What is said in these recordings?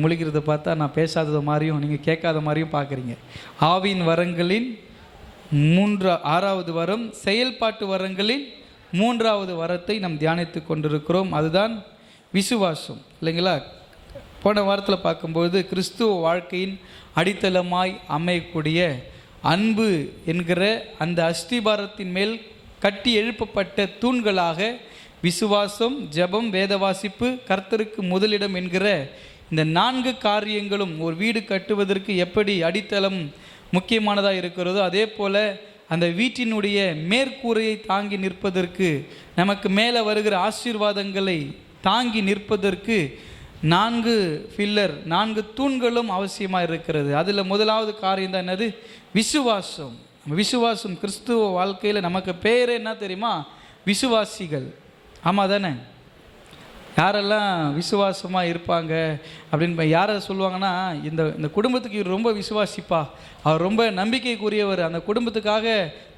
முழிக்கிறத பார்த்தா நான் பேசாதது மாதிரியும் நீங்கள் கேட்காத மாதிரியும் பார்க்குறீங்க. ஆவியின் வரங்களின் 6வது வரம், செயல்பாட்டு வரங்களின் 3வது வரத்தை நாம் தியானித்து கொண்டிருக்கிறோம். அதுதான் விசுவாசம், இல்லைங்களா? போன வாரத்தில் பார்க்கும்போது கிறிஸ்துவ வாழ்க்கையின் அடித்தளமாய் அமையக்கூடிய அன்பு என்கிற அந்த அஸ்திபாரத்தின் மேல் கட்டி எழுப்பப்பட்ட தூண்களாக விசுவாசம், ஜெபம், வேத வாசிப்பு, கர்த்தருக்கு முதலிடம் என்கிற இந்த 4 காரியங்களும் ஒரு வீடு கட்டுவதற்கு எப்படி அடித்தளம் முக்கியமானதாக இருக்கிறதோ, அதே போல் அந்த வீட்டினுடைய மேற்கூரையை தாங்கி நிற்பதற்கு, நமக்கு மேலே வருகிற ஆசீர்வாதங்களை தாங்கி நிற்பதற்கு 4 பில்லர், 4 தூண்களும் அவசியமாக இருக்கிறது. அதில் முதலாவது காரியம் தான் என்னது? விசுவாசம். விசுவாசம் கிறிஸ்துவ வாழ்க்கையில் நமக்கு பேர் என்ன தெரியுமா? விசுவாசிகள். ஆமாம் தானே? யாரெல்லாம் விசுவாசமாக இருப்பாங்க அப்படின்னு யாரை சொல்லுவாங்கன்னா, இந்த குடும்பத்துக்கு இவர் ரொம்ப விசுவாசிப்பா, அவர் ரொம்ப நம்பிக்கைக்குரியவர், அந்த குடும்பத்துக்காக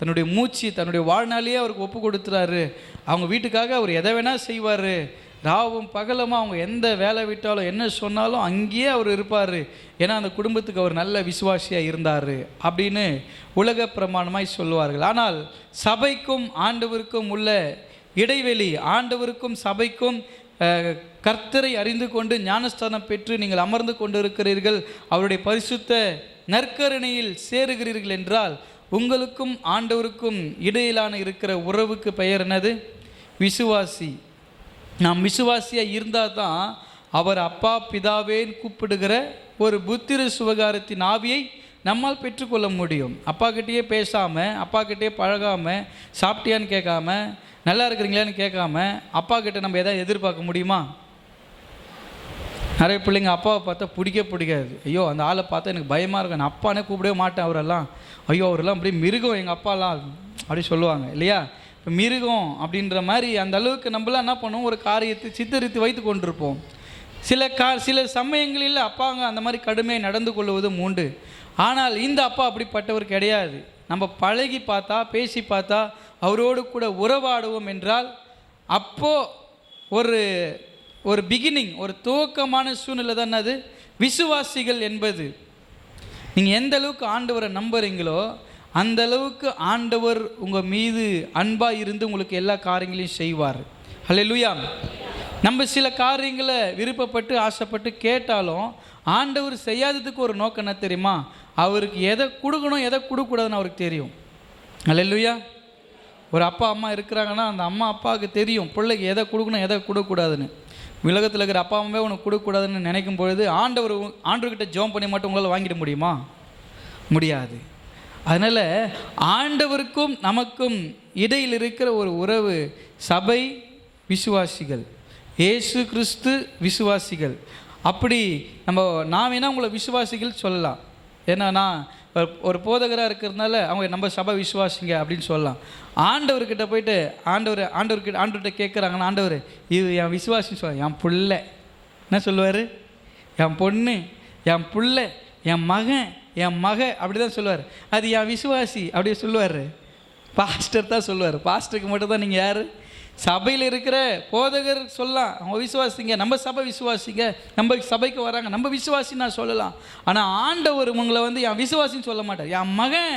தன்னுடைய மூச்சு, தன்னுடைய வாழ்நாளையே அவருக்கு ஒப்பு கொடுத்துறாரு, அவங்க வீட்டுக்காக அவர் எதை வேணால் செய்வார், ராவும் பகலமாக அவங்க எந்த வேலை விட்டாலும் என்ன சொன்னாலும் அங்கேயே அவர் இருப்பார், ஏன்னா அந்த குடும்பத்துக்கு அவர் நல்ல விசுவாசியாக இருந்தார் அப்படின்னு உலக பிரமாணமாய் சொல்லுவார்கள். ஆனால் சபைக்கும் ஆண்டவருக்கும் உள்ள இடைவெளி, ஆண்டவருக்கும் சபைக்கும் கர்த்தரை அறிந்து கொண்டு ஞானஸ்தானம் பெற்று நீங்கள் அமர்ந்து கொண்டு இருக்கிறீர்கள், அவருடைய பரிசுத்த நற்கருணையில் சேருகிறீர்கள் என்றால் உங்களுக்கும் ஆண்டவருக்கும் இடையிலான இருக்கிற உறவுக்கு பெயர் என்னது? விசுவாசி. நாம் விசுவாசியாக இருந்தால் தான் அவர் அப்பா பிதாவேன்னு கூப்பிடுகிற ஒரு புத்திர சுவகாரத்தின் ஆவியை நம்மால் பெற்றுக்கொள்ள முடியும். அப்பா கிட்டேயே பேசாமல், அப்பா கிட்டேயே பழகாமல், சாப்பிட்டியான்னு கேட்காம, நல்லா இருக்கிறீங்களான்னு கேட்காம அப்பா கிட்ட நம்ம எதாவது எதிர்பார்க்க முடியுமா? நிறைய பிள்ளைங்க அப்பாவை பார்த்தா பிடிக்காது. ஐயோ அந்த ஆளை பார்த்தா எனக்கு பயமாக இருக்கும், நான் அப்பானே கூப்பிடவே மாட்டேன் அவரெல்லாம், ஐயோ அவரெல்லாம் அப்படியே மிருகம் எங்கள் அப்பாலாம் அப்படி சொல்லுவாங்க இல்லையா? இப்போ மிருகம் அப்படின்ற மாதிரி அந்த அளவுக்கு நம்மளாம் என்ன பண்ணுவோம், ஒரு காரியத்தை சித்தரித்து வைத்து கொண்டிருப்போம். சில சமயங்களில் அப்பாங்க அந்த மாதிரி கடுமையாக நடந்து கொள்வதும் உண்டு. ஆனால் இந்த அப்பா அப்படிப்பட்டவர் கிடையாது. நம்ம பழகி பார்த்தா, பேசி பார்த்தா, அவரோடு கூட உறவாடுவோம் என்றால் அப்போது ஒரு பிகினிங், ஒரு துவக்கமான சூழ்நிலை தான் அது விசுவாசிகள் என்பது. நீங்கள் எந்த அளவுக்கு ஆண்டவரை நம்புறீங்களோ அந்த அளவுக்கு ஆண்டவர் உங்கள் மீது அன்பாக இருந்து உங்களுக்கு எல்லா காரியங்களையும் செய்வார். ஹல்லேலூயா. நம்ம சில காரியங்களை விருப்பப்பட்டு ஆசைப்பட்டு கேட்டாலும் ஆண்டவர் செய்யாததுக்கு ஒரு நோக்கம் என்ன தெரியுமா? அவருக்கு எதை கொடுக்கணும் எதை கொடுக்கக்கூடாதுன்னு அவருக்கு தெரியும். ஹல்லேலூயா. ஒரு அப்பா அம்மா இருக்கிறாங்கன்னா அந்த அம்மா அப்பாவுக்கு தெரியும் பிள்ளைக்கு எதை கொடுக்கணும் எதை கொடுக்கக்கூடாதுன்னு. உலகத்தில் இருக்கிற அப்பா அம்மாவே உனக்கு கொடுக்கக்கூடாதுன்னு நினைக்கும் பொழுது ஆண்டவர்கிட்ட ஜெபம் பண்ணி மட்டும் உங்களால் வாங்கிட முடியுமா? முடியாது. அதனால் ஆண்டவருக்கும் நமக்கும் இடையில் இருக்கிற ஒரு உறவு சபை விசுவாசிகள், இயேசு கிறிஸ்து விசுவாசிகள். அப்படி நான் வேணால் உங்களை விசுவாசிகள் சொல்லலாம். ஏன்னா நான் ஒரு போதகராக இருக்கிறதுனால அவங்க நம்ம சபை விசுவாசிங்க அப்படின்னு சொல்லலாம். ஆண்டவர்கிட்ட போயிட்டு ஆண்டவர்கிட்ட கேட்குறாங்கன்னா, ஆண்டவர் இது என் விசுவாசின்னு சொல்ல, என் பிள்ளை என்ன சொல்லுவார்? என் பொண்ணு, என் பிள்ளை, என் மகன், என் மக அப்படி தான் சொல்லுவார். அது என் விசுவாசி அப்படியே சொல்லுவார். பாஸ்டர் தான் சொல்லுவார். பாஸ்டருக்கு மட்டும் தான் நீங்கள் யார்? சபையில் இருக்கிற போதகர் சொல்லலாம் அவங்க விசுவாசிங்க, நம்ம சபை விசுவாசிங்க, நம்ம சபைக்கு வராங்க, நம்ம விசுவாசின்னு நான் சொல்லலாம். ஆனால் ஆண்டவர் உங்களை என் விசுவாசின்னு சொல்ல மாட்டார், என் மகன்,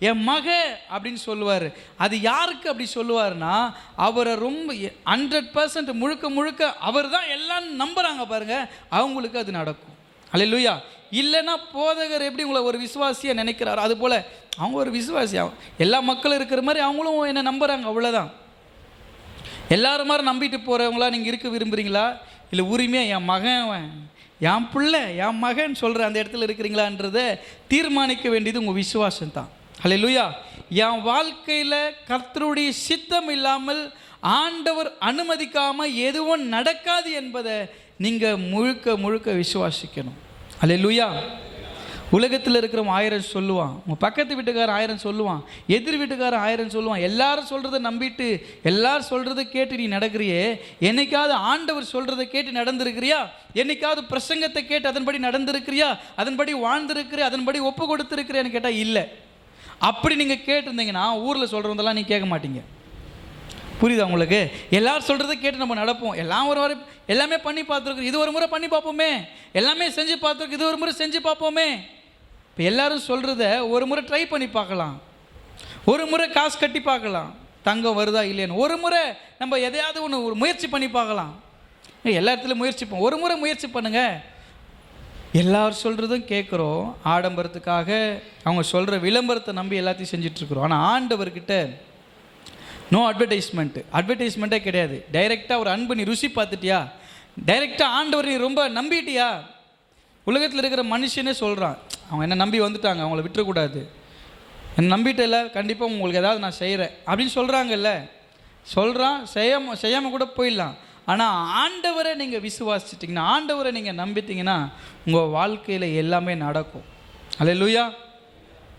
என் மக அப்படின்னு சொல்லுவார். அது யாருக்கு அப்படி சொல்லுவார்னா, அவரை ரொம்ப 100% முழுக்க அவர் தான் எல்லாம் நம்புகிறாங்க பாருங்கள், அவங்களுக்கு அது நடக்கும். அல்லேலூயா. இல்லைன்னா போதகர் எப்படி உங்களை ஒரு விசுவாசியாக நினைக்கிறாரோ அதுபோல் அவங்க ஒரு விசுவாசி, எல்லா மக்களும் இருக்கிற மாதிரி அவங்களும் என்னை நம்புகிறாங்க, அவ்வளோதான். எல்லாரும் மாதிரி நம்பிட்டு போகிறவங்களா நீங்கள் இருக்க விரும்புகிறீங்களா? இல்லை உரிமையாக என் மகன், என் பிள்ளை, என் மகன் சொல்கிற அந்த இடத்துல இருக்கிறீங்களான்றதை தீர்மானிக்க வேண்டியது உங்கள் விசுவாசம் தான். ஹல்லேலூயா. என் வாழ்க்கையில் கர்த்தருடைய சித்தம் இல்லாமல் ஆண்டவர் அனுமதிக்காமல் எதுவும் நடக்காது என்பதை நீங்கள் முழுக்க விசுவாசிக்கணும். ஹல்லேலூயா. உலகத்தில் இருக்கிறவங்க 1000 சொல்லுவான், உங்கள் பக்கத்து வீட்டுக்காரன் 1000 சொல்லுவான், எதிர் வீட்டுக்காரன் 1000 சொல்லுவான். எல்லாரும் சொல்கிறத நம்பிட்டு எல்லாரும் சொல்கிறத கேட்டு நீ நடக்கிறியே, என்னைக்காவது ஆண்டவர் சொல்கிறத கேட்டு நடந்திருக்கிறியா? என்னைக்காவது பிரசங்கத்தை கேட்டு அதன்படி நடந்திருக்கிறியா? அதன்படி வாழ்ந்திருக்கிறியா? அதன்படி ஒப்பு கொடுத்துருக்கிறியான்னு கேட்டால் இல்லை. அப்படி நீங்கள் கேட்டிருந்தீங்கன்னா ஊரில் சொல்கிறதெல்லாம் நீ கேட்க மாட்டீங்க. புரியுதா உங்களுக்கு? எல்லாரும் சொல்கிறத கேட்டு நம்ம நடப்போம். எல்லாம் ஒரு முறை எல்லாமே பண்ணி பார்த்துருக்கோம், இது ஒரு முறை பண்ணி பார்ப்போமே. எல்லாமே செஞ்சு பார்த்துருக்கோம், இது ஒரு முறை செஞ்சு பார்ப்போமே. இப்போ எல்லாரும் சொல்கிறத ஒரு முறை ட்ரை பண்ணி பார்க்கலாம். ஒரு முறை காசு கட்டி பார்க்கலாம், தங்கம் வருதா இல்லையான்னு. ஒரு முறை நம்ம எதையாவது ஒன்று ஒரு முயற்சி பண்ணி பார்க்கலாம். எல்லா இடத்துலையும் முயற்சிப்போம். ஒரு முறை முயற்சி பண்ணுங்கள். எல்லாரும் சொல்கிறதும் கேட்குறோம், ஆடம்பரத்துக்காக அவங்க சொல்கிற விளம்பரத்தை நம்பி எல்லாத்தையும் செஞ்சிட்ருக்குறோம். ஆனால் ஆண்டவர்கிட்ட நோ அட்வர்டைஸ்மெண்ட்டே கிடையாது. டைரெக்டாக ஒரு அன்பு நீ ருசி பார்த்துட்டியா, டைரெக்டாக ஆண்டவர் நீ ரொம்ப நம்பிட்டியா. உலகத்தில் இருக்கிற மனுஷனே சொல்கிறான், அவங்க என்ன நம்பி வந்துட்டாங்க, அவங்கள விட்டுறக்கூடாது, என்னை நம்பிட்டல, கண்டிப்பாக உங்களுக்கு ஏதாவது நான் செய்கிறேன் அப்படின்னு சொல்கிறாங்கல்ல. சொல்கிறான், செய்யாமல் கூட போயிடலாம். ஆனால் ஆண்டவரை நீங்கள் விசுவாசிச்சிட்டிங்கன்னா, ஆண்டவரை நீங்கள் நம்பிட்டீங்கன்னா உங்கள் வாழ்க்கையில் எல்லாமே நடக்கும். அல்லேலூயா.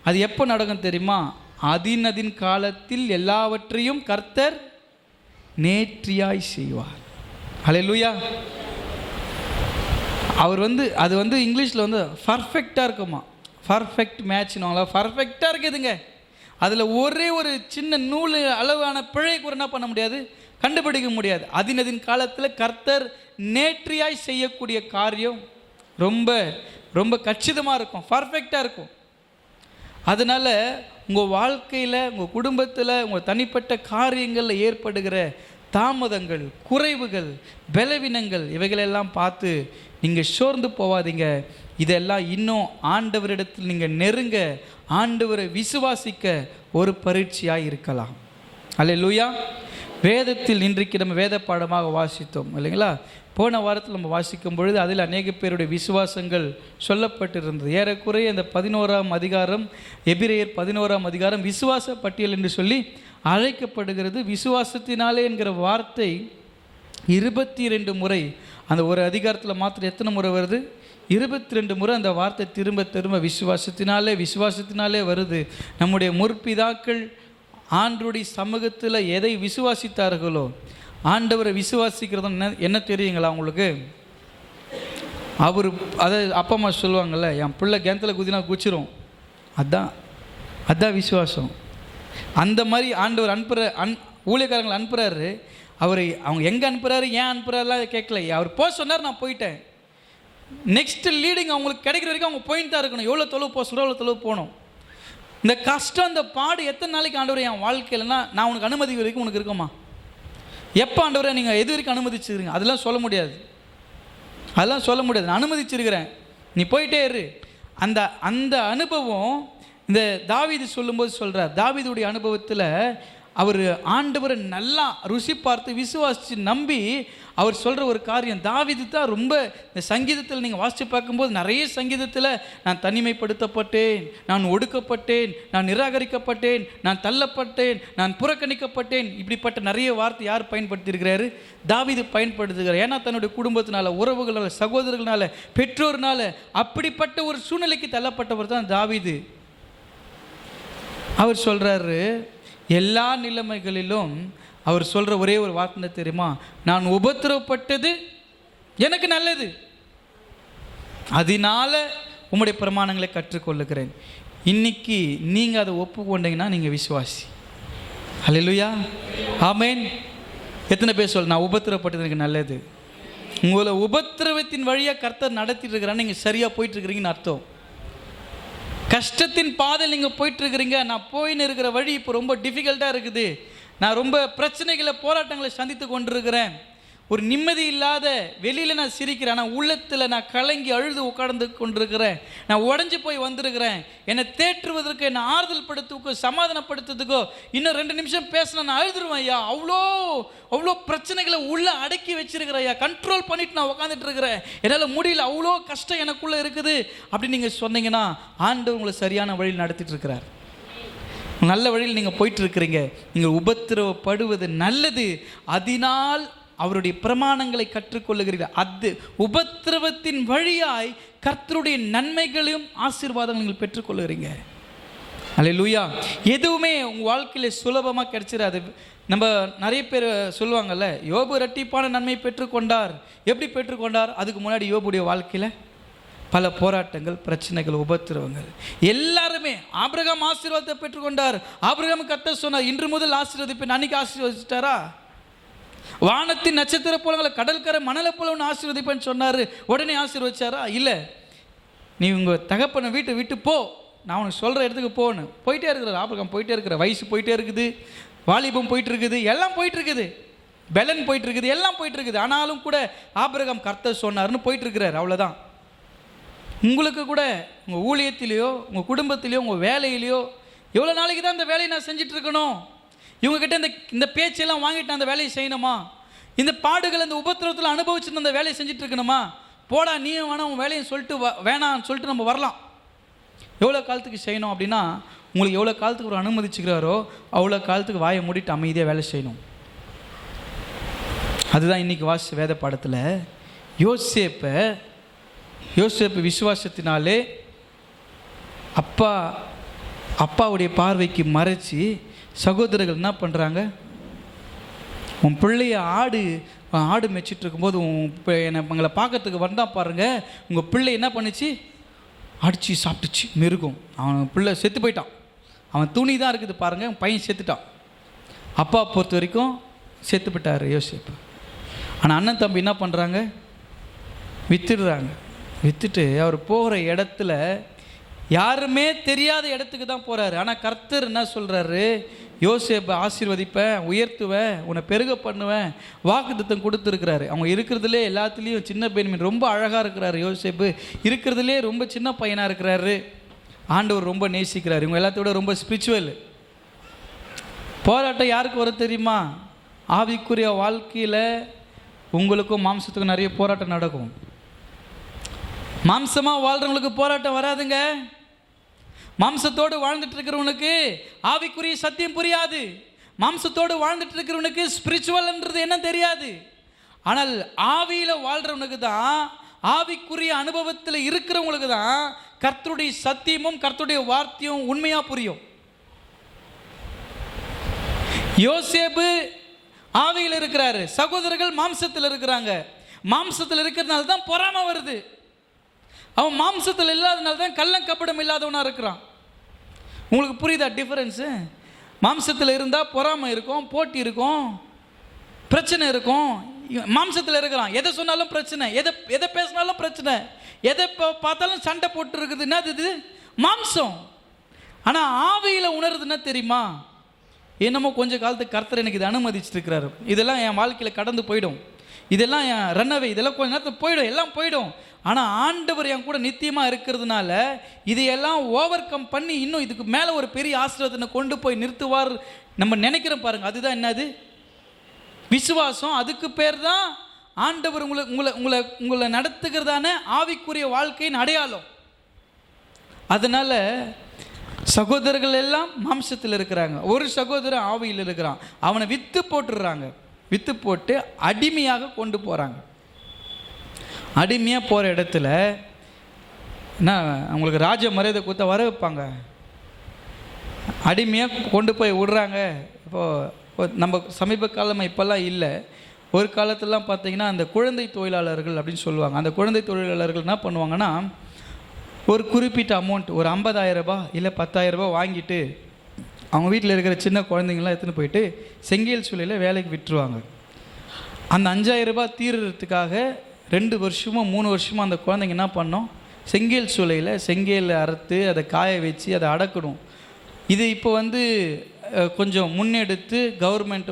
அது எப்போ நடக்கும் தெரியுமா? அதின் காலத்தில் எல்லாவற்றையும் கர்த்தர் நேர்த்தியாய் செய்வார். அல்லேலூயா. அவர் அது இங்கிலீஷில் பர்ஃபெக்டாக இருக்குமா, பர்ஃபெக்ட் மேட்ச்னுவாங்களா, பர்ஃபெக்டாக இருக்குதுங்க. அதில் ஒரே ஒரு சின்ன நூல் அளவான பிழை கூட என்ன பண்ண முடியாது, கண்டுபிடிக்க முடியாது. அதின் காலத்தில் கர்த்தர் நேர்த்தியாய் செய்யக்கூடிய காரியம் ரொம்ப ரொம்ப கச்சிதமாக இருக்கும், பர்ஃபெக்டாக இருக்கும். அதனால் உங்கள் வாழ்க்கையில், உங்கள் குடும்பத்தில், உங்கள் தனிப்பட்ட காரியங்களில் ஏற்படுகிற தாமதங்கள், குறைவுகள், பலவீனங்கள் இவைகளெல்லாம் பார்த்து நீங்கள் சோர்ந்து போகாதீங்க. இதெல்லாம் இன்னும் ஆண்டவரிடத்தில் நீங்கள் நெருங்க, ஆண்டவரை விசுவாசிக்க ஒரு பரீட்சையாக இருக்கலாம். அல்லேலூயா. வேதத்தில் இன்றைக்கு நம்ம வேத பாடமாக வாசித்தோம் இல்லைங்களா? போன வாரத்தில் நம்ம வாசிக்கும் பொழுது அதில் அநேக பேருடைய விசுவாசங்கள் சொல்லப்பட்டிருந்தது. ஏறக்குறைய இந்த 11ஆம் அதிகாரம், எபிரேயர் 11ஆம் அதிகாரம் விசுவாச பட்டியல் என்று சொல்லி அழைக்கப்படுகிறது. விசுவாசத்தினாலே என்கிற வார்த்தை 22 முறை அந்த ஒரு அதிகாரத்தில் மாத்திரம் எத்தனை முறை வருது? 22 முறை அந்த வார்த்தை திரும்ப திரும்ப விசுவாசத்தினாலே வருது. நம்முடைய முற்பிதாக்கள் ஆண்டவருடைய சமூகத்தில் எதை விசுவாசித்தார்களோ, ஆண்டவரை விசுவாசிக்கிறது என்ன தெரியுங்களா உங்களுக்கு? அவர் அதை அப்பா அம்மா சொல்லுவாங்கள்ல, என் பிள்ளை கிணத்துல குதினா குச்சிரும், அதான் விசுவாசம். அந்த மாதிரி ஆண்டவர் ஊழியக்காரங்களை அனுப்புகிறாரு. அவங்க எங்கே அனுப்புகிறாரு, ஏன் அனுப்புகிறாருலாம் கேட்கல. அவர் போக சொன்னார், நான் போயிட்டேன். நெக்ஸ்ட் லீடிங் அவங்களுக்கு கிடைக்கிற வரைக்கும் அவங்க போயிட்டு தான் இருக்கணும். எவ்வளோ தொலைவு போக சொல்ல எவ்வளோ தொலைவு போகணும். இந்த கஷ்டம், இந்த பாடு எத்தனை நாளைக்கு ஆண்டவர் என் வாழ்க்கையிலனா நான் உனக்கு அனுமதி வரைக்கும் உனக்கு இருக்குமா? எப்போ ஆண்டவரை நீங்கள் எது வரைக்கும் அனுமதிச்சிருங்க? அதெல்லாம் சொல்ல முடியாது. நான் அனுமதிச்சிருக்கிறேன், நீ போயிட்டே இரு. அந்த அனுபவம் இந்த தாவீது சொல்லும்போது சொல்கிறார். தாவீதுடைய அனுபவத்தில் அவர் ஆண்டவரை நல்லா ருசி பார்த்து விசுவாசித்து நம்பி அவர் சொல்கிற ஒரு காரியம். தாவீது தான் ரொம்ப இந்த சங்கீதத்தில் நீங்கள் வாசித்து பார்க்கும்போது நிறைய சங்கீதத்தில் நான் தனிமைப்படுத்தப்பட்டேன், நான் ஒடுக்கப்பட்டேன், நான் நிராகரிக்கப்பட்டேன், நான் தள்ளப்பட்டேன், நான் புறக்கணிக்கப்பட்டேன், இப்படிப்பட்ட நிறைய வார்த்தை யார் பயன்படுத்தியிருக்கிறாரு? தாவீது பயன்படுத்துகிறார். ஏன்னா தன்னுடைய குடும்பத்தினால, உறவுகளால், சகோதரர்களால், பெற்றோர்னால அப்படிப்பட்ட ஒரு சூழ்நிலைக்கு தள்ளப்பட்டவர் தான் தாவீது. அவர் சொல்கிறாரு, எல்லா நிலைமைகளிலும் அவர் சொல்கிற ஒரே ஒரு வார்த்தை தெரியுமா? நான் உபத்திரவப்பட்டது எனக்கு நல்லது, அதனால உம்முடைய பிரமாணங்களை கற்றுக்கொள்ளுகிறேன். இன்னைக்கு நீங்கள் அதை ஒப்புக்கொண்டீங்கன்னா நீங்கள் விசுவாசி. அல்லேலூயா, ஆமென். எத்தனை பேர் சொல்ல, நான் உபத்திரவப்பட்டது எனக்கு நல்லது? உங்களை உபத்திரவத்தின் வழியாக கர்த்தர் நடத்திட்டு இருக்கிறான்னு நீங்கள் சரியாக போயிட்டுருக்கிறீங்கன்னு அர்த்தம். கஷ்டத்தின் பாதையில் நீங்கள் போயிட்டுருக்கிறீங்க. நான் போயின்னு இருக்கிற வழி இப்போ ரொம்ப டிஃபிகல்ட்டாக இருக்குது, நான் ரொம்ப பிரச்சனைகளை, போராட்டங்களை சந்தித்து கொண்டிருக்கிறேன், ஒரு நிம்மதி இல்லாத, வெளியில் நான் சிரிக்கிறேன், ஆனால் உள்ளத்தில் நான் கலங்கி அழுது உட்கார்ந்து கொண்டிருக்கிறேன், நான் உடஞ்சி போய் வந்திருக்கிறேன். என்னை தேற்றுவதற்கு, என்னை ஆறுதல் படுத்துக்கோ, சமாதானப்படுத்துறதுக்கோ இன்னும் 2 நிமிஷம் பேசினா நான் அழுதுருவேன் ஐயா. அவ்வளோ பிரச்சனைகளை உள்ளே அடக்கி வச்சிருக்கிறேன் ஐயா, கண்ட்ரோல் பண்ணிட்டு நான் உட்காந்துட்டு இருக்கிறேன், என்னால் முடியல, அவ்வளோ கஷ்டம் எனக்குள்ளே இருக்குது அப்படின்னு நீங்கள் சொன்னீங்கன்னா ஆண்டவர் உங்களை சரியான வழியில் நடத்திட்டு இருக்கிறார். நல்ல வழியில் நீங்கள் போயிட்டுருக்கிறீங்க. நீங்கள் உபத்திரவப்படுவது நல்லது, அதனால் அவருடைய பிரமாணங்களை கற்றுக்கொள்ளுகிறீர்கள். அது உபத்திரவத்தின் வழியாய் கர்த்தருடைய நன்மைகளையும் ஆசீர்வாதங்களும் நீங்கள் பெற்றுக்கொள்ளுகிறீங்க. அல்லேலூயா. எதுவுமே உங்கள் வாழ்க்கையில் சுலபமாக கிடைச்சிடாது. நம்ம நிறைய பேர் சொல்லுவாங்கள்ல, யோபு இரட்டிப்பான நன்மை பெற்றுக்கொண்டார். எப்படி பெற்றுக்கொண்டார்? அதுக்கு முன்னாடி யோபுடைய வாழ்க்கையில் பல போராட்டங்கள், பிரச்சனைகள், உபத்திரவங்கள். எல்லாருமே ஆபிரகாம் ஆசீர்வாதத்தை பெற்றுக்கொண்டார். ஆபிரகாம் கர்த்தர் சொன்னார், இன்று முதல் ஆசீர்வதிப்பேன். அன்னைக்கு ஆசீர்வதிச்சிட்டாரா? வானத்தின் நட்சத்திர போலங்களை, கடற்கரை மணலை போல ஒன்று ஆசீர்வதிப்பேன்னு சொன்னார், உடனே ஆசீர்வதிச்சாரா? இல்லை. நீ உங்கள் தகப்பனை வீட்டை விட்டு போ, நான் உனக்கு சொல்கிற இடத்துக்கு போகணும். போயிட்டே இருக்கிறார் ஆபிரகாம், போயிட்டே இருக்கிற. வயசு போயிட்டே இருக்குது, வாலிபம் போயிட்டு இருக்குது, எல்லாம் போயிட்டு இருக்குது, பெலன் போயிட்டு இருக்குது, எல்லாம் போயிட்டு இருக்குது. ஆனாலும் கூட ஆபிரகாம் கர்த்தர் சொன்னார்னு போயிட்டு இருக்கிறார். அவ்வளோதான். உங்களுக்கு கூட உங்கள் ஊழியத்திலேயோ, உங்கள் குடும்பத்திலேயோ, உங்கள் வேலையிலையோ எவ்வளோ நாளைக்கு தான் இந்த வேலையை நான் செஞ்சுட்டு இருக்கணும்? இவங்ககிட்ட இந்த பேச்செல்லாம் வாங்கிட்டு நான் அந்த வேலையை செய்யணுமா? இந்த பாடுகள், இந்த உபத்திரவத்தில் அனுபவிச்சுட்டு அந்த வேலையை செஞ்சுட்டு இருக்கணுமா? போடா நீயும் வேணாம், உன் வேலையை சொல்லிட்டு வேணான்னு சொல்லிட்டு நம்ம வரலாம். எவ்வளோ காலத்துக்கு செய்யணும் அப்படின்னா, உங்களுக்கு எவ்வளோ காலத்துக்கு ஒரு அனுமதிச்சுக்கிறாரோ அவ்வளோ காலத்துக்கு வாயை மூடிட்டு அமைதியாக வேலை செய்யணும். அதுதான் இன்றைக்கி வாசித்த வேத பாடத்தில் யோசேப்பு விசுவாசத்தினாலே அப்பாவுடைய பார்வைக்கு மறைச்சி சகோதரர்கள் என்ன பண்ணுறாங்க, உன் பிள்ளைய ஆடு மெச்சிட்டு இருக்கும்போது எங்களை பார்க்கறதுக்கு வந்தால் பாருங்கள், உங்கள் பிள்ளை என்ன பண்ணிச்சு, அடித்து சாப்பிட்டுச்சு மிருகம். அவன் பிள்ளை செத்து போயிட்டான், அவன் துணி தான் இருக்குது பாருங்கள், பையன் செத்துட்டான். அப்பா பொறுத்த வரைக்கும் செத்து போயிட்டார் யோசேப்பு. ஆனால் அண்ணன் தம்பி என்ன பண்ணுறாங்க, விற்றுடுறாங்க. விற்றுட்டு அவர் போகிற இடத்துல யாருமே தெரியாத இடத்துக்கு தான் போகிறாரு. ஆனால் கர்த்தர் என்ன சொல்கிறாரு, யோசேப்பை ஆசீர்வதிப்பேன், உயர்த்துவேன், உன்னை பெருக பண்ணுவேன், வாக்குத்தத்தம் கொடுத்துருக்கிறாரு. அவங்க இருக்கிறதுலே எல்லாத்துலேயும் சின்ன பெண்மணி, ரொம்ப அழகாக இருக்கிறாரு யோசேப்பு, இருக்கிறதுலே ரொம்ப சின்ன பையனாக இருக்கிறாரு. ஆண்டவர் ரொம்ப நேசிக்கிறார். இவங்க எல்லாத்தோட ரொம்ப ஸ்பிரிச்சுவல். போராட்டம் யாருக்கு வரும் தெரியுமா? ஆவிக்குரிய வாழ்க்கையில் உங்களுக்கும் மாம்சத்துக்கும் நிறைய போராட்டம் நடக்கும். மாம்சமாக வாழ்கிறவங்களுக்கு போராட்டம் வராதுங்க. மாம்சத்தோடு வாழ்ந்துட்டு இருக்கிறவனுக்கு ஆவிக்குரிய சத்தியம் புரியாது. மாம்சத்தோடு வாழ்ந்துட்டு இருக்கிறவனுக்கு ஸ்பிரிச்சுவல்ன்றது என்ன தெரியாது. ஆனால் ஆவியில் வாழ்கிறவனுக்கு தான், ஆவிக்குரிய அனுபவத்தில் இருக்கிறவங்களுக்கு தான் கர்த்தருடைய சத்தியமும் கர்த்தருடைய வார்த்தையும் உண்மையாக புரியும். யோசேப்பு ஆவியில் இருக்கிறாரு, சகோதரர்கள் மாம்சத்தில் இருக்கிறாங்க. மாம்சத்தில் இருக்கிறதுனால தான் பொறாமை வருது. அவன் மாம்சத்தில் இல்லாதனால தான் கள்ளம் கப்படம் இல்லாதவனாக இருக்கிறான். உங்களுக்கு புரியுதா டிஃபரன்ஸு? மாம்சத்தில் இருந்தால் பொறாமை இருக்கும், போட்டி இருக்கும், பிரச்சனை இருக்கும். மாம்சத்தில் இருக்கிறான், எதை சொன்னாலும் பிரச்சனை, எதை பேசினாலும் பிரச்சனை, எதை பார்த்தாலும் சண்டை போட்டு இருக்குது. என்னது இது? மாம்சம். ஆனால் ஆவியில் உணர்றதுன்னா தெரியுமா, என்னமோ கொஞ்சம் காலத்துக்கு கர்த்தர் எனக்கு இதை அனுமதிச்சுட்டு இருக்கிறாரு, இதெல்லாம் என் வாழ்க்கையில் கடந்து போயிடும், இதெல்லாம் என் ரன்னவே, இதெல்லாம் கொஞ்சம் நேரத்தில் போயிடும், எல்லாம் போயிடும். ஆனால் ஆண்டவர் என் கூட நித்தியமாக இருக்கிறதுனால இதையெல்லாம் ஓவர் கம் பண்ணி இன்னும் இதுக்கு மேலே ஒரு பெரிய ஆசீர்வாதத்தை கொண்டு போய் நிறுத்துவார் நம்ம நினைக்கிறோம் பாருங்கள். அதுதான் என்னது? விசுவாசம். அதுக்கு பேர் தான் ஆண்டவர் உங்களை நடத்துகிறதான ஆவிக்குரிய வாழ்க்கையின் அடையாளம். அதனால் சகோதரர்கள் எல்லாம் மாம்சத்தில் இருக்கிறாங்க, ஒரு சகோதரன் ஆவியில் இருக்கிறான். அவனை விற்று போட்டுடுறாங்க, விற்று போட்டு அடிமையாக கொண்டு போகிறாங்க. அடிமையாக போகிற இடத்துல என்ன, அவங்களுக்கு ராஜ மரியாதை கொடுத்தா வர வைப்பாங்க. அடிமையாக கொண்டு போய் விடுறாங்க. இப்போது நம்ம சமீப காலமாக இப்போல்லாம் இல்லை, ஒரு காலத்திலலாம் பார்த்திங்கன்னா அந்த குழந்தை தொழிலாளர்கள் அப்படின்னு சொல்லுவாங்க. அந்த குழந்தை தொழிலாளர்கள் என்ன பண்ணுவாங்கன்னா, ஒரு குறிப்பிட்ட அமௌண்ட், ஒரு 50,000 ரூபாய் இல்லை 10,000 ரூபாய் வாங்கிட்டு அவங்க வீட்டில் இருக்கிற சின்ன குழந்தைங்களாம் எடுத்துன்னு போயிட்டு செங்கல் சூளையில் வேலைக்கு விட்டுருவாங்க. அந்த 5,000 ரூபாய் தீர்றதுக்காக 2 வருஷமோ 3 வருஷமோ அந்த குழந்தைங்க என்ன பண்ணோம், செங்கல் சூளையில் செங்கல் அறுத்து அதை காய வச்சு அதை அடக்கணும். இது இப்போ கொஞ்சம் முன்னெடுத்து கவர்மெண்ட்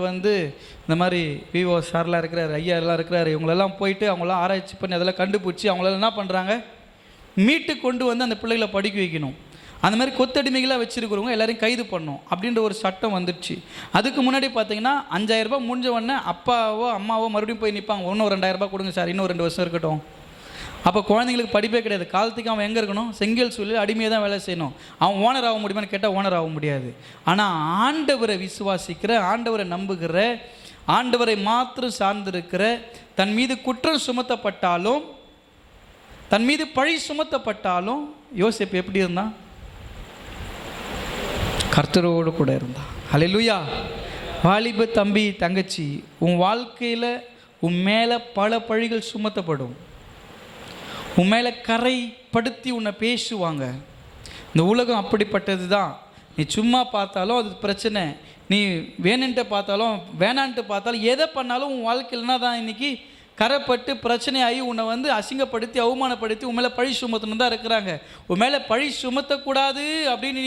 இந்த மாதிரி விவோ சார்லாம் இருக்கிறார், ஐயாரெலாம் இருக்கிறார், இவங்களெல்லாம் போயிட்டு அவங்களாம் ஆராய்ச்சி பண்ணி அதெல்லாம் கண்டுபிடிச்சி அவங்களெல்லாம் என்ன பண்ணுறாங்க, மீட்டு கொண்டு அந்த பிள்ளைகளை படிக்க வைக்கணும். அந்த மாதிரி கொத்தடிமைகளாக வச்சுருக்கிறவங்க எல்லாரையும் கைது பண்ணணும் அப்படின்ற ஒரு சட்டம் வந்துடுச்சு. அதுக்கு முன்னாடி பார்த்தீங்கன்னா 5,000 ரூபாய் முடிஞ்ச உடனே அப்பாவோ அம்மாவோ மறுபடியும் போய் நிற்பாங்க, இன்னும் 2,000 ரூபாய் கொடுங்க சார், இன்னும் 2 வருஷம் இருக்கட்டும். அப்போ குழந்தைங்களுக்கு படிப்பே கிடையாது. காலத்துக்கு அவன் எங்கே இருக்கணும், செங்கல் சூழலில் அடிமையாக தான் வேலை செய்யணும். அவன் ஓனர் ஆக முடியுமான்னு கேட்டால் ஓனர் ஆக முடியாது. ஆனால் ஆண்டவரை விசுவாசிக்கிற, ஆண்டவரை நம்புகிற, ஆண்டவரை மாத்திரம் சார்ந்திருக்கிற, தன் மீது குற்றம் சுமத்தப்பட்டாலும் தன் மீது பழி சுமத்தப்பட்டாலும் யோசேப்பு எப்படி இருந்தான், கர்த்தரோடு கூட இருந்தான். ஹல்லேலூயா. வாலிப தம்பி தங்கச்சி, உன் வாழ்க்கையில் உன் மேலே பல பழிகள் சுமத்தப்படும், உன் மேலே கரைப்படுத்தி உன்னை பேசுவாங்க. இந்த உலகம் அப்படிப்பட்டது தான். நீ சும்மா பார்த்தாலும் அது பிரச்சனை, நீ வேணுன்ட்டு பார்த்தாலும் வேணான்ட்டு பார்த்தாலும் எதை பண்ணாலும் உன் வாழ்க்கையில்னா தான் இன்றைக்கி கரைப்பட்டு பிரச்சனையாகி உன்னை வந்து அசிங்கப்படுத்தி அவமானப்படுத்தி உன் மேலே பழி சுமத்தணும் தான் இருக்கிறாங்க. உன் மேலே பழி சுமத்தக்கூடாது அப்படின்னு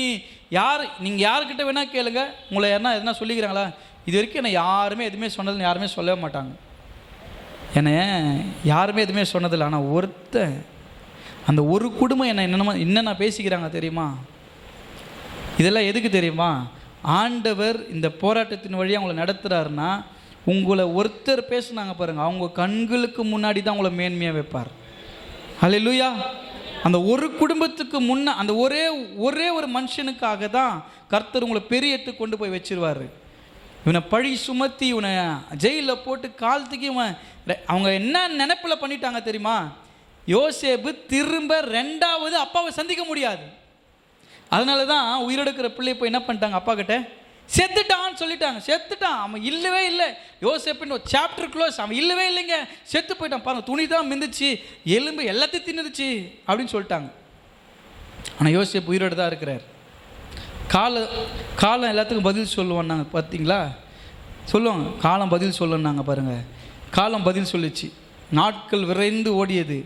நீங்கள் யார்கிட்ட வேணால் கேளுங்க, உங்களை எதனா சொல்லிக்கிறாங்களா? இது வரைக்கும் என்னை யாருமே எதுவுமே சொன்னதில்லை, யாருமே சொல்லவே மாட்டாங்க. என்னை யாருமே எதுவுமே சொன்னதில்லை. ஆனால் ஒருத்தன், அந்த ஒரு குடும்பம் என்னென்ன பேசிக்கிறாங்க தெரியுமா? இதெல்லாம் எதுக்கு தெரியுமா? ஆண்டவர் இந்த போராட்டத்தின் வழியாக அவங்கள நடத்துகிறாருன்னா, உங்களை ஒருத்தர் பேசுனாங்க பாருங்கள், அவங்க கண்களுக்கு முன்னாடி தான் உங்களை மேன்மையாக வைப்பார். ஹல்லேலூயா. அந்த ஒரு குடும்பத்துக்கு அந்த ஒரே ஒரு மனுஷனுக்காக தான் கர்த்தர் உங்களை பெரிய இடத்துக்கு கொண்டு போய் வச்சிருவார். இவனை பழி சுமத்தி இவனை ஜெயிலில் போட்டு காலத்துக்கு அவங்க என்ன நினைப்பில் பண்ணிட்டாங்க தெரியுமா? யோசேப்பு திரும்ப 2வது அப்பாவை சந்திக்க முடியாது. அதனால தான் உயிரெடுக்கிற பிள்ளை போய் என்ன பண்ணிட்டாங்க, அப்பா கிட்ட செத்துட்டான்னு சொல்லிட்டாங்க. செத்துட்டான், அவன் இல்லவே இல்லை. யோசேப்புன்னு ஒரு சாப்டர் க்ளோஸ், அவன் இல்லவே இல்லைங்க, செத்து போயிட்டான். பாருங்க, துணி தான் மிந்துச்சு, எலும்பு எல்லாத்தையும் தின்னுடுச்சு அப்படின்னு சொல்லிட்டாங்க. ஆனால் யோசேப்பு உயிரோடு தான் இருக்கிறார். காலம் எல்லாத்துக்கும் பதில் சொல்லுவோம் நாங்கள், பார்த்தீங்களா? சொல்லுவாங்க, காலம் பதில் சொல்லணுன்னாங்க பாருங்கள். காலம் பதில் சொல்லிச்சு. நாட்கள் விரைந்து ஓடியது.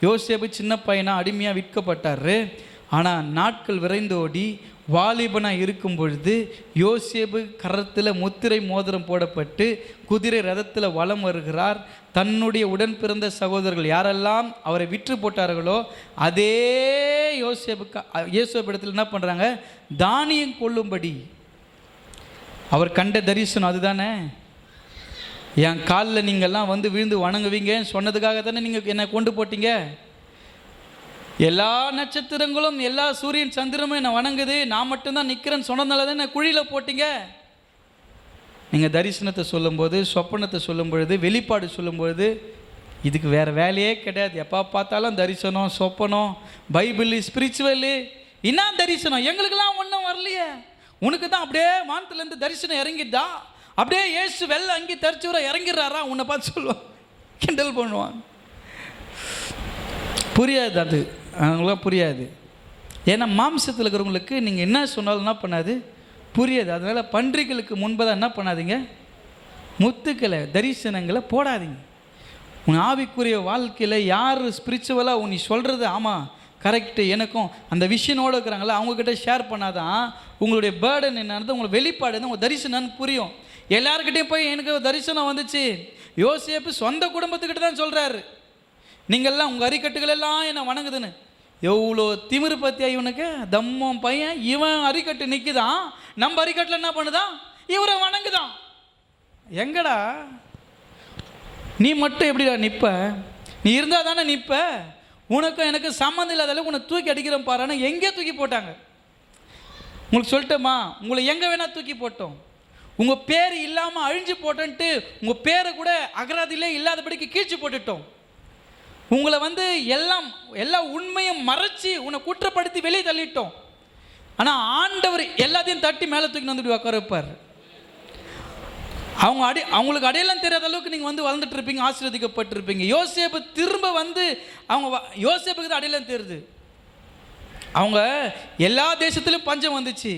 யோசேப்பு சின்ன பையனாக அடிமையாக விற்கப்பட்டார். ஆனால் நாட்கள் விரைந்து ஓடி வாலிபனாக இருக்கும் பொழுது யோசேப்பு கரத்தில் முத்திரை மோதிரம் போடப்பட்டு குதிரை ரதத்தில் வலம் வருகிறார். தன்னுடைய உடன் பிறந்த சகோதரர்கள் யாரெல்லாம் அவரை விற்று போட்டார்களோ அதே யோசேப்பு இடத்துல என்ன பண்ணுறாங்க, தானியம் கொள்ளும்படி. அவர் கண்ட தரிசனம் அதுதானே. என் காலில் நீங்கள்லாம் வந்து விழுந்து வணங்குவீங்கன்னு சொன்னதுக்காக தானே நீங்கள் என்னை கொண்டு போட்டீங்க. எல்லா நட்சத்திரங்களும் எல்லா சூரியன் சந்திரமும் என்னை வணங்குது, நான் மட்டும்தான் நிற்கிறேன்னு சொன்னதுனால தான் என்னை குழியில் போட்டீங்க. நீங்கள் தரிசனத்தை சொல்லும்போது, சொப்பனத்தை சொல்லும் பொழுது, வெளிப்பாடு சொல்லும்பொழுது இதுக்கு வேறு வேலையே கிடையாது. எப்போ பார்த்தாலும் தரிசனம், சொப்பனம், பைபிள், ஸ்பிரிச்சுவலு, என்ன தரிசனம்? எங்களுக்கெல்லாம் ஒன்றும் வரலையே, உனக்கு தான் அப்படியே வானத்துலேருந்து தரிசனம் இறங்கிட்டா, அப்படியே ஏசு வெள்ளை அங்கி தரிச்சு வர இறங்கிடுறாரா உன்னை பார்த்து சொல்லுவான், கிண்டல் பண்ணுவான். புரியாது, அது அவங்களாம் புரியாது. ஏன்னா மாம்சத்தில் இருக்கிறவங்களுக்கு நீங்கள் என்ன சொன்னாலும் என்ன பண்ணாது, புரியாது. அதனால் பன்றிகளுக்கு முன்பதாக என்ன பண்ணாதீங்க, முத்துக்களை தரிசனங்களை போடாதீங்க. உன் ஆவிக்குரிய வாழ்க்கையில் யார் ஸ்பிரிச்சுவலாக நீ சொல்கிறது ஆமாம் கரெக்டு, எனக்கும் அந்த விஷயனோடு இருக்கிறாங்களா அவங்கக்கிட்ட ஷேர் பண்ணாதான் உங்களுடைய பேர்டன் என்னது, உங்களுக்கு வெளிப்பாடு தான், உங்கள் தரிசனம்னு புரியும். எல்லாருக்கிட்டையும் போய் எனக்கு தரிசனம் வந்துச்சு. யோசேப்பு சொந்த குடும்பத்துக்கிட்ட தான் சொல்கிறாரு, நீங்கள்லாம் உங்கள் அரிக்கட்டுகள் எல்லாம் என்னை வணங்குதுன்னு. எவ்வளோ திமிரு பத்தியா இவனுக்கு, தம்மம் பையன், இவன் அரிக்கட்டு நிற்குதான், நம்ம அரிக்கட்டில் என்ன பண்ணுதான், இவரை வணங்குதான். எங்கடா நீ மட்டும் எப்படிடா நிற்ப? நீ இருந்தால் தானே நிற்ப. உனக்கும் எனக்கு சம்மந்தம் இல்லாதால உன்னை தூக்கி அடிக்கிறோம் பாருன்னா எங்கே தூக்கி போட்டாங்க உங்களுக்கு சொல்லட்டுமா? உங்களை எங்கே வேணால் தூக்கி போட்டோம். உங்கள் பேர் இல்லாமல் அழிஞ்சு போட்டோன்ட்டு உங்கள் பேரை கூட அகராதியிலே இல்லாதபடிக்கு கீழ்ச்சி போட்டுட்டோம். உங்களை வந்து எல்லா உண்மையும் மறைச்சி உன்னை குற்றப்படுத்தி வெளியே தள்ளிட்டோம். ஆனால் ஆண்டவர் எல்லாத்தையும் தட்டி மேலே தூக்கி வந்துட்டு உட்கார வைப்பார். அவங்களுக்கு அடையாளம் தெரியாத அளவுக்கு நீங்கள் வந்து வளர்ந்துட்டு இருப்பீங்க, ஆசீர்வதிக்கப்பட்டிருப்பீங்க. யோசேப்பு திரும்ப வந்து யோசேப்புக்கு தான் அடையாளம் தெரியுது. அவங்க எல்லா தேசத்துலையும் பஞ்சம் வந்துச்சு.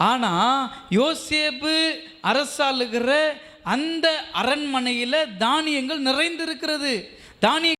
ஆனால் யோசேப்பு அரசாளுகிற அந்த அரண்மனையில் தானியங்கள் நிறைந்திருக்கிறது. தானிய